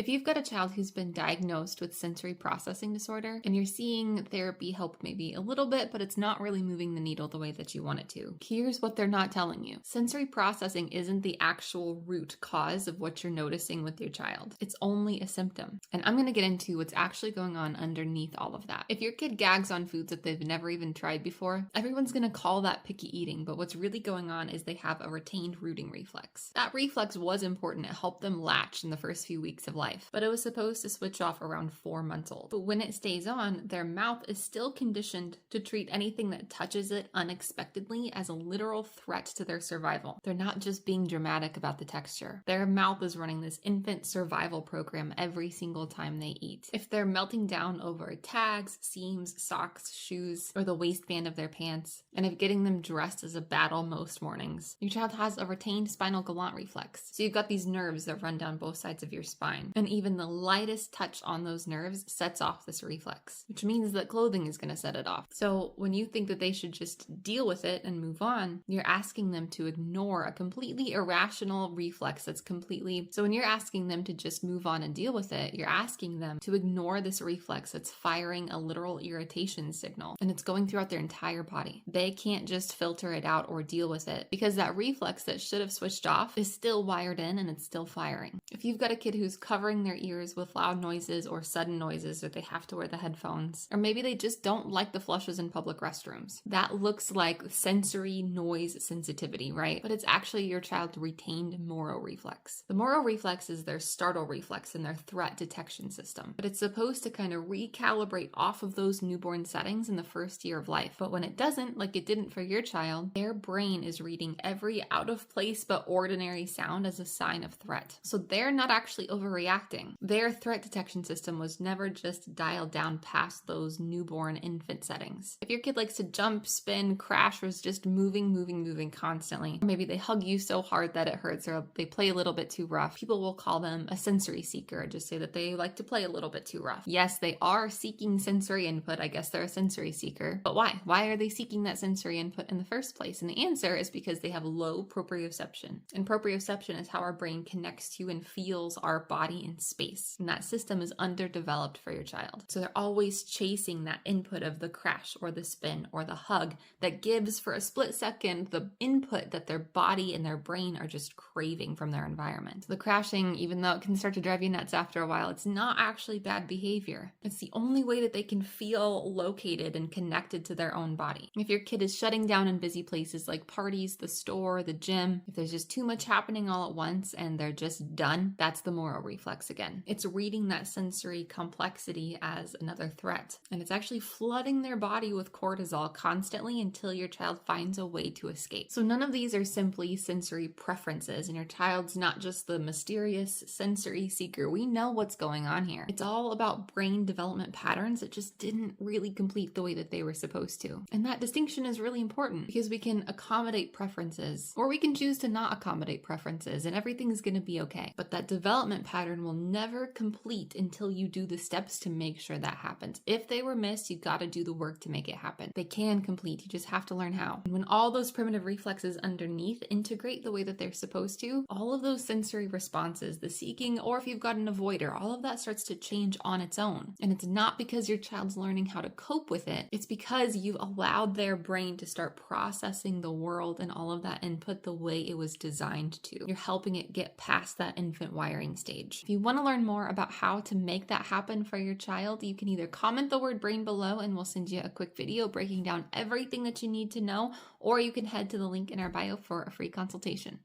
If you've got a child who's been diagnosed with sensory processing disorder and you're seeing therapy help maybe a little bit, but it's not really moving the needle the way that you want it to, here's what they're not telling you. Sensory processing isn't the actual root cause of what you're noticing with your child. It's only a symptom. And I'm going to get into what's actually going on underneath all of that. If your kid gags on foods that they've never even tried before, everyone's going to call that picky eating, but what's really going on is they have a retained rooting reflex. That reflex was important. It helped them latch in the first few weeks of life, but it was supposed to switch off around 4 months old. But when it stays on, their mouth is still conditioned to treat anything that touches it unexpectedly as a literal threat to their survival. They're not just being dramatic about the texture. Their mouth is running this infant survival program every single time they eat. If they're melting down over tags, seams, socks, shoes, or the waistband of their pants, and if getting them dressed is a battle most mornings, your child has a retained spinal galant reflex. So you've got these nerves that run down both sides of your spine, and even the lightest touch on those nerves sets off this reflex, which means that clothing is going to set it off. So when you think that they should just deal with it and move on, you're asking them to ignore a completely irrational reflex that's completely... So when you're asking them to just move on and deal with it, you're asking them to ignore this reflex that's firing a literal irritation signal, and it's going throughout their entire body. They can't just filter it out or deal with it because that reflex that should have switched off is still wired in and it's still firing. If you've got a kid who's covering their ears with loud noises or sudden noises, or they have to wear the headphones, or maybe they just don't like the flushes in public restrooms, that looks like sensory noise sensitivity, right? But it's actually your child's retained Moro reflex. The Moro reflex is their startle reflex in their threat detection system, but it's supposed to kind of recalibrate off of those newborn settings in the first year of life. But when it doesn't, like it didn't for your child, their brain is reading every out of place but ordinary sound as a sign of threat. So they're not actually overreacting. Their threat detection system was never just dialed down past those newborn infant settings. If your kid likes to jump, spin, crash, or is just moving constantly, or maybe they hug you so hard that it hurts, or they play a little bit too rough, people will call them a sensory seeker, just say that they like to play a little bit too rough. Yes, they are seeking sensory input. I guess they're a sensory seeker. But why? Why are they seeking that sensory input in the first place? And the answer is because they have low proprioception. And proprioception is how our brain connects to and feels our body in space. And that system is underdeveloped for your child. So they're always chasing that input of the crash or the spin or the hug that gives for a split second the input that their body and their brain are just craving from their environment. So the crashing, even though it can start to drive you nuts after a while, it's not actually bad behavior. It's the only way that they can feel located and connected to their own body. If your kid is shutting down in busy places like parties, the store, the gym, if there's just too much happening all at once and they're just done, that's the Moro reflex again. It's reading that sensory complexity as another threat, and it's actually flooding their body with cortisol constantly until your child finds a way to escape. So none of these are simply sensory preferences, and your child's not just the mysterious sensory seeker. We know what's going on here. It's all about brain development patterns that just didn't really complete the way that they were supposed to. And that distinction is really important because we can accommodate preferences, or we can choose to not accommodate preferences, and everything's going to be okay. But that development pattern will never complete until you do the steps to make sure that happens. If they were missed, you got to do the work to make it happen. They can complete. You just have to learn how. And when all those primitive reflexes underneath integrate the way that they're supposed to, all of those sensory responses, the seeking, or if you've got an avoider, all of that starts to change on its own. And it's not because your child's learning how to cope with it. It's because you've allowed their brain to start processing the world and all of that input the way it was designed to. You're helping it get past that infant wiring stage. If you want to learn more about how to make that happen for your child, you can either comment the word brain below and we'll send you a quick video breaking down everything that you need to know, or you can head to the link in our bio for a free consultation.